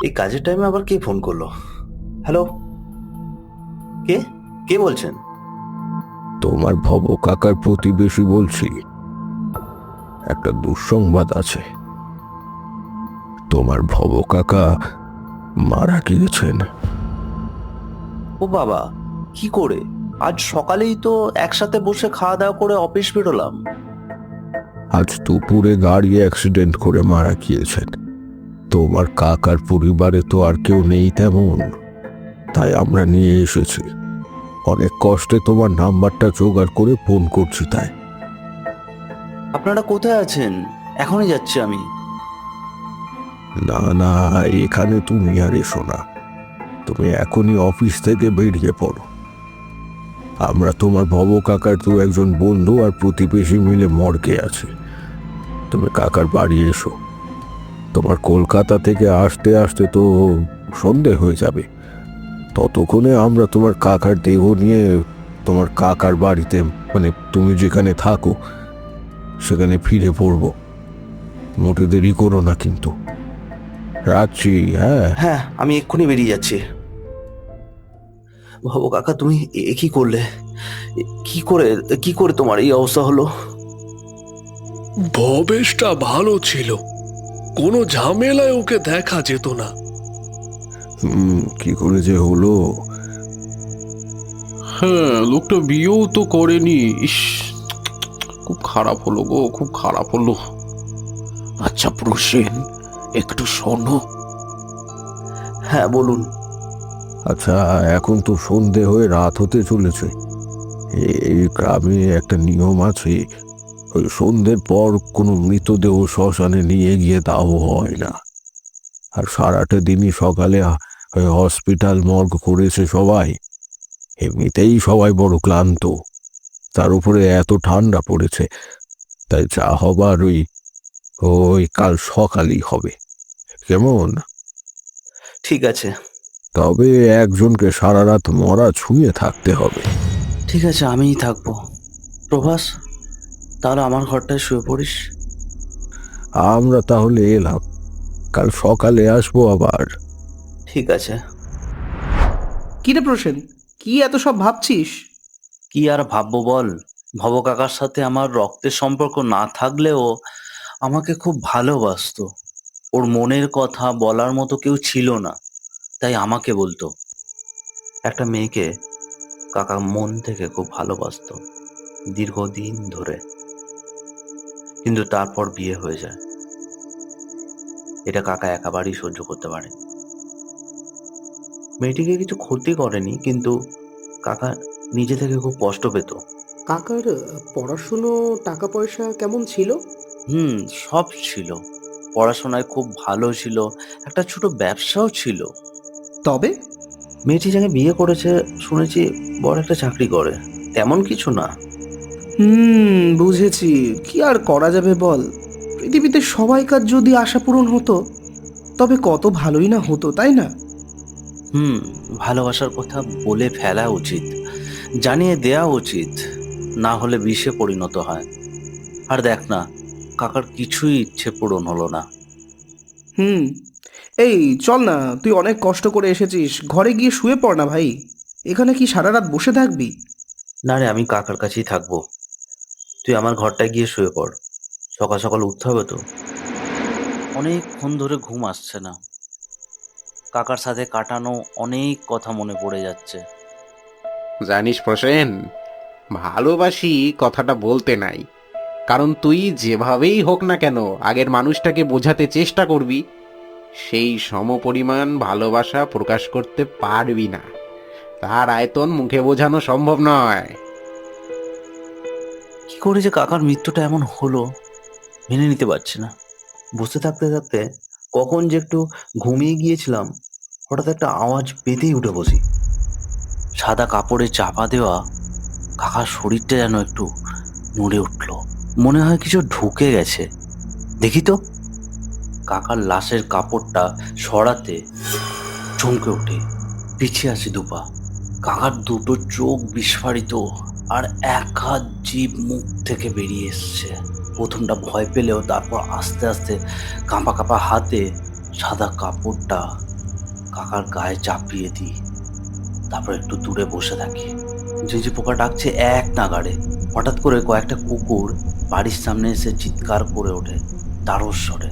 এই কাজের টাইমে আবার কে ফোন করলো? হ্যালো, কে কে বলছেন? তোমার ভব কাকার প্রতিবেশী বলছি। একটা দুঃসংবাদ আছে। তোমার ভব কাকা মারা গিয়েছেন। ও বাবা, কি করে? আজ সকালেই তো একসাথে বসে খাওয়া দাওয়া করে অফিস বেরোলাম। আজ দুপুরে গাড়ি অ্যাক্সিডেন্ট করে মারা গিয়েছেন। তোমার কাকার পরিবারে তো আর কেউ নেই তেমন, তাই আমরা নিয়ে এসেছি। অনেক কষ্টে তোমার নাম্বারটা জোগাড় করে ফোন করছি তাই। আপনারা কোথায় আছেন? এখনই যাচ্ছি আমি। না না, এখানে তুমি আর এসো না। তুমি এখনই অফিস থেকে বেরিয়ে পড়ো। আমরা তোমার ভব কাকার তো একজন বন্ধু আর প্রতিবেশী মিলে মর্গে আছি। তুমি কাকার বাড়ি এসো। তোমার কলকাতা থেকে আসতে আসতে তো সন্ধে হয়ে যাবে। ততক্ষণে আমরা তোমার কাকার দেহ নিয়ে তোমার কাকার বাড়িতে, মানে তুমি যেখানে থাকো সেখানে ফিরে পড়বো। মোটে দেরি করো না কিন্তু। রাখছি, হ্যাঁ। হ্যাঁ, আমি এক্ষুনি বেরিয়ে যাচ্ছি। ভব কাকা, তুমি কি করলে? কি করে কি করে তোমার এই অবস্থা হলো? ভবেশটা ভালো ছিল, কোনো ঝামেলায় ওকে দেখা যেত না। কি করে যে হলো? হ্যাঁ, লোকটা বিয়েও তো করেনি। ইস, খুব খারাপ হলো গো, খুব খারাপ হলো। আচ্ছা প্রসেন, একটু শোনো। হ্যাঁ, বলুন। আচ্ছা, এখন তো সন্ধে হয়ে রাত হতে চলেছে। এই গ্রামে একটা নিয়ম আছে, ওই সন্ধ্যের পর কোনো মৃতদেহ শ্মশানে নিয়ে গিয়ে দাহ হয় না। আর সারাটা দিনই সকালে ওই হসপিটাল মর্গ করেছে সবাই। এমনিতেই সবাই বড় ক্লান্ত, তার উপরে এত ঠান্ডা পড়েছে, তাই যা হবার ওই ওই কাল সকালেই হবে। কেমন? ঠিক আছে। তবে একজনকে সারা রাত মরা ছুঁয়ে থাকতে হবে। ঠিক আছে, আমিই থাকবো। প্রভাস, তাহলে আমার ঘরটায় শুয়ে পড়িস। আমরা তাহলে এলাম, কাল সকালে আসবো আবার। ঠিক আছে। কি রে প্রসেন, কি এত সব ভাবছিস? কি আর ভাববো বল? ভব কাকার সাথে আমার রক্তের সম্পর্ক না থাকলেও আমাকে খুব ভালোবাসতো। ওর মনের কথা বলার মতো কেউ ছিল না, তাই আমাকে বলতো। একটা মেয়েকে কাকা মন থেকে খুব ভালোবাসতো, দীর্ঘদিন ধরে। কিন্তু তারপর বিয়ে হয়ে যায়। এটা কাকা একেবারেই সহ্য করতে পারেনি। মেয়েটিকে কিছু ক্ষতি করেনি, কিন্তু কাকা নিজে থেকে খুব কষ্ট পেত। কাকার পড়াশুনো, টাকা পয়সা কেমন ছিল? সব ছিল। পড়াশোনায় খুব ভালো ছিল, একটা ছোট ব্যবসাও ছিল। তবে মেয়েটি যাকে বিয়ে করেছে শুনেছি বড় একটা চাকরি করে। তেমন কিছু না। বুঝেছি। কি আর করা যাবে বল? পৃথিবীতে সবাইকার যদি আশা পূরণ হতো, তবে কত ভালোই না হতো, তাই না? ভালোবাসার কথা বলে ফেলা উচিত, জানিয়ে দেয়া উচিত, না হলে বিষে পরিণত হয়। আর দেখ না, কাকার কিছুই ইচ্ছে পূরণ হলো না। হুম এই চল না, তুই অনেক কষ্ট করে এসেছিস, ঘরে গিয়ে শুয়ে পড় না ভাই। এখানে কি সারা রাত বসে থাকবি? না রে, আমি কাকার কাছেই থাকবো। তুই আমার ঘরটায় গিয়ে শুয়ে পড়, সকাল সকাল উঠতে হবে তো। অনেকক্ষণ ধরে ঘুম আসছে না। কাকার সাথে কাটানো অনেক কথা মনে পড়ে যাচ্ছে। জানিস প্রসেন, ভালোবাসি কথাটা বলতে নাই, কারণ তুই যেভাবেই হোক না কেন আগের মানুষটাকে বোঝাতে চেষ্টা করবি, সেই সমপরিমাণ ভালোবাসা প্রকাশ করতে পারবি না। তার আয়তন মুখে বোঝানো সম্ভব নয়। কি করে যে কাকার মৃত্যুটা এমন হলো মেনে নিতে পারছি না। বসে থাকতে থাকতে কখন যে একটু ঘুমিয়ে গিয়েছিলাম, হঠাৎ একটা আওয়াজ পেতেই উঠে বসি। সাদা কাপড়ে চাপা দেওয়া কাকার শরীরটা যেন একটু নড়ে উঠল। মনে হয় কিছু ঢুকে গেছে। দেখি তো। কাকার লাশের কাপড়টা সরাতে চমকে ওঠে, পিছিয়ে আসি দুপা। কাকার দুটো চোখ বিস্ফারিত, আর এক হাত জিভ মুখ থেকে বেরিয়ে এসছে। প্রথমটা ভয় পেলেও তারপর আস্তে আস্তে কাঁপা কাঁপা হাতে সাদা কাপড়টা কাকার গায়ে চাপিয়ে দিই, তারপর একটু দূরে বসে থাকি। ঝিঁঝি পোকা ডাকছে এক নাগাড়ে। হঠাৎ করে কয়েকটা কুকুর বাড়ির সামনে এসে চিৎকার করে ওঠে তারস্বরে।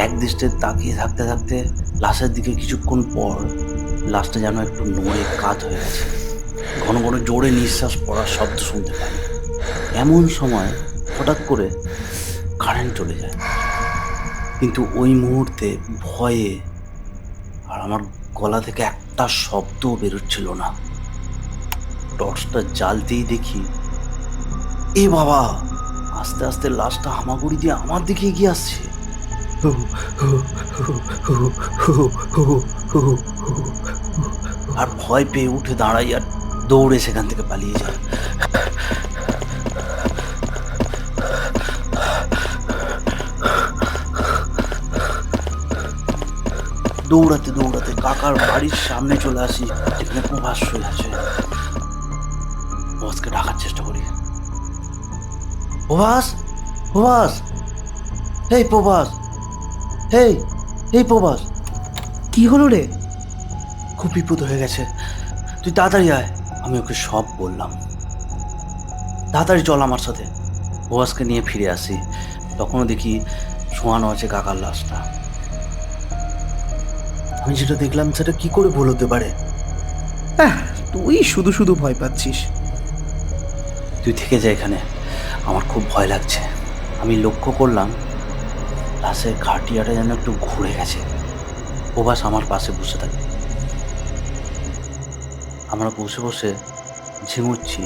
এক দৃষ্টে তাকিয়ে থাকতে থাকতে লাশের দিকে কিছুক্ষণ পর লাশটা যেন একটু নড়ে কাত হয়ে গেছে। ঘন ঘন জোরে নিঃশ্বাস পড়ার শব্দ শুনতে পাই। এমন সময় হঠাৎ করে কারেন্ট চলে যায়, কিন্তু ওই মুহূর্তে ভয়ে আর আমার গলা থেকে একটা শব্দও বেরোচ্ছিল না। টর্চটা জ্বালতেই দেখি, এ বাবা, আস্তে আস্তে লাশটা হামাগুড়ি দিয়ে আমার দিকে এগিয়ে আসছে। আর ভয় পেয়ে উঠে দাঁড়াই আর দৌড়ে সেখান থেকে পালিয়ে যায়। দৌড়াতে দৌড়াতে কাকার বাড়ির সামনে চলে আসি, যেখানে প্রভাস শুয়ে আছে। প্রভাসকে ডাকার চেষ্টা করি। প্রভাস, প্রভাস, এই প্রভাস, এই প্রভাস। কি হলো রে? খুব বিপদ হয়ে গেছে, তুই তাড়াতাড়ি আয়। আমি ওকে সব বললাম। তাড়াতাড়ি চল আমার সাথে। প্রভাসকে নিয়ে ফিরে আসি, তখনও দেখি শোয়ানো আছে কাকার লাশটা। আমি যেটা দেখলাম সেটা কি করে ভুল হতে পারে? তুই শুধু শুধু ভয় পাচ্ছিস। তুই থেকে যা এখানে, আমার খুব ভয় লাগছে। আমি লক্ষ্য করলাম লাশের খাটিয়াটা যেন একটু ঘুরে গেছে। প্রভাস আমার পাশে বসে থাকে। আমরা বসে বসে ঝিমুচ্ছি,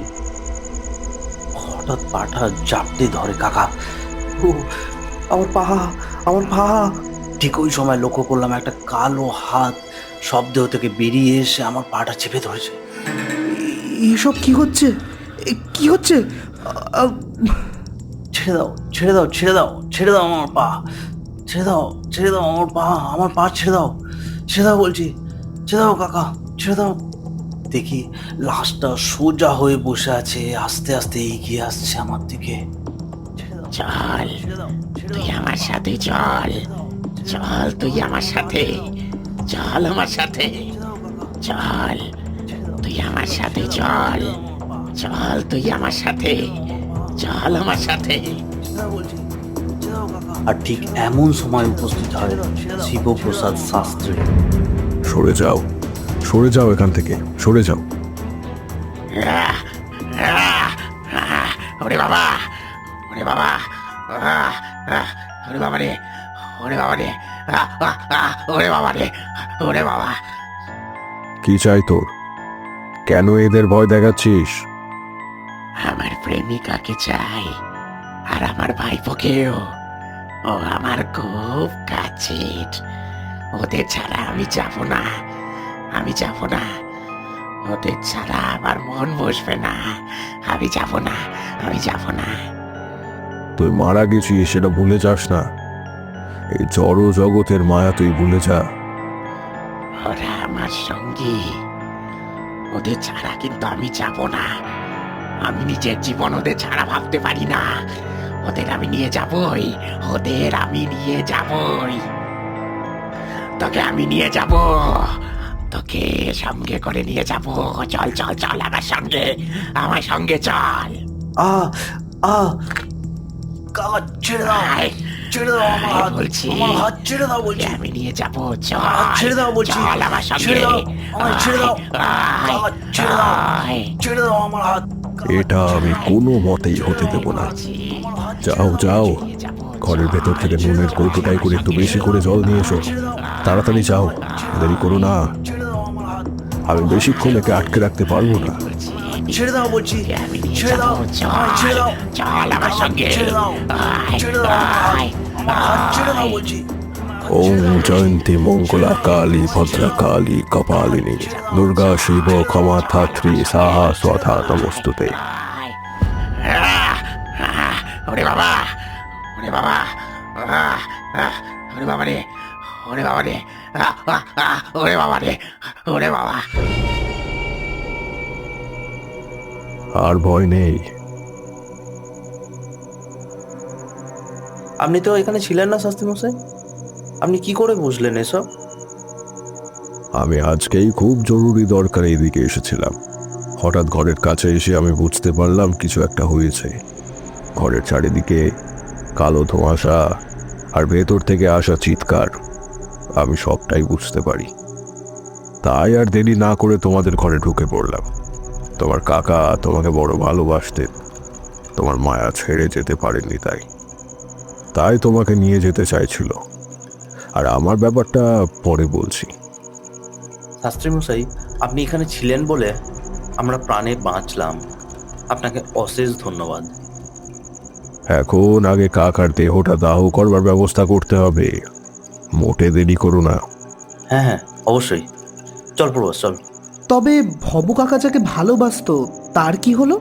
হঠাৎ পাটা জাপটে ধরে কাকা। ও, আমার পা, আমার পা। ঠিক ওই সময় লক্ষ্য করলাম একটা কালো হাত শব্দ থেকে বেরিয়ে এসে আমার পাটা চেপে ধরেছে। এসব কি হচ্ছে? কি হচ্ছে? ছেড়ে দাও, ছেড়ে দাও, ছেড়ে দাও, ছেড়ে দাও আমার পা, ছেড়ে দাও, ছেড়ে দাও আমার পা, আমার পা ছেড়ে দাও, ছেড়ে দাও বলছি, ছেড়ে দাও কাকা, ছেড়ে দাও। দেখি লাশটা সোজা হয়ে বসে আছে, আস্তে আস্তে এগিয়ে আসছে আমার দিকে। চল, তুই আমার সাথে চল, চল তুই আমার সাথে, চল আমার সাথে, চল তুই আমার সাথে, চল, চল তুই আমার সাথে, চল আমার সাথে। আর ঠিক এমন সময় উপস্থিত হয় শিবপ্রসাদ শাস্ত্রী। সরে যাও, সরে যাও এখান থেকে, সরে যাও। ওরে বাবা, ওরে বাবা, ওরে বাবা রে, ওরে বাবা রে, ওরে বাবা রে, ওরে বাবা। কি চাই তোর? কেন এদের ভয় দেখাচ্ছিস? আমার প্রেমিকাকে চাই, আর আমার ভাইপোকেও। ও আমার খুব কাছের। ওদের ছাড়া আমি যাব না, আমি যাব না। ওদের ছাড়া আমার মন বসবে না। আমি যাব না, আমি যাব না। তুই মারা গেছিস সেটা ভুলে যাস না। এই জড় জগতের মায়া তুই ভুলে যা। ওরা আমার সঙ্গী, ওদের ছাড়া কিন্তু আমি যাব না। আমি নিজের জীবন ওদের ছাড়া ভাবতে পারি না। ওদের আমি নিয়ে যাবই, ওদের আমি নিয়ে যাবই। তোকে আমি নিয়ে যাব, তোকে সঙ্গে করে নিয়ে যাব। চল চল চল আমার সঙ্গে, আমার সঙ্গে চল। আ আ কাকা, ছেড়ে দাও, আয়, ছেড়ে দাও আমার হাত, বলছি, আমার হাত ছেড়ে দাও বলছি, তোকে আমি নিয়ে যাব। চল ছেড়ে দাও বলছি, চল আমার সঙ্গে, ছেড়ে দাও, আমায় ছেড়ে দাও, আয়, কাকা ছেড়ে দাও, আয়। ছেড়ে দাও আমার হাত। এটা আমি কোনো মতেই হতে দেব না। যাও যাও, ঘরের ভেতর থেকে নুনের কৌটোটাই করে একটু বেশি করে জল নিয়ে এসো। তাড়াতাড়ি যাও, দেরি করো না। আমি বেশিক্ষণ একে আটকে রাখতে পারবো না। ছেড়ে দাও বলছি, আমি নিয়ে ছেড়ে দাও, যাবো। আমায় ছেড়ে দাও, চল আমার সঙ্গে, ছেড়ে দাও, আয়, ছেড়ে দাও আমার হাত, আয়, আমার হাত ছেড়ে দাও বলছি। ওম জয়ন্তী মঙ্গলা কালী ভদ্রা কালী কপালিনী দুর্গা শিব ক্ষমা ধাত্রী সাহা স্বধা নমস্তুতে। আয়। ওরে বাবা, ওরে বাবা, ওরে বাবা রে, ওরে বাবা রে, ওরে বাবা রে, ওরে বাবা। আর ভয় নেই। আপনি তো এখানে ছিলেন না শাস্ত্রী মশাই, আপনি কি করে বুঝলেন এসব? আমি আজকেই খুব জরুরি দরকারে এদিকে এসেছিলাম। হঠাৎ ঘরের কাছে এসে আমি বুঝতে পারলাম কিছু একটা হয়েছে। ঘরের চারিদিকে কালো ধোঁয়াশা আর ভেতর থেকে আসা চিৎকার, আমি সবটাই বুঝতে পারি। তাই আর দেরি না করে তোমাদের ঘরে ঢুকে পড়লাম। তোমার কাকা তোমাকে বড় ভালোবাসতেন, তোমার মায়া ছেড়ে যেতে পারেননি, তাই তোমাকে নিয়ে যেতে চাইছিল। আর আমার ব্যাপারটা পরে বলছি। শাস্ত্রী মশাই, আপনি এখানে ছিলেন বলে আমরা প্রাণে বাঁচলাম, আপনাকে অশেষ ধন্যবাদ। এখন আগে কাকার দেহটা দাহ করবার ব্যবস্থা করতে হবে, মোটে দেরি করো না। হ্যাঁ হ্যাঁ, অবশ্যই। চল প্রভাস, চল। তবে ভব কাকা যাকে ভালোবাসতো তার কি হলো?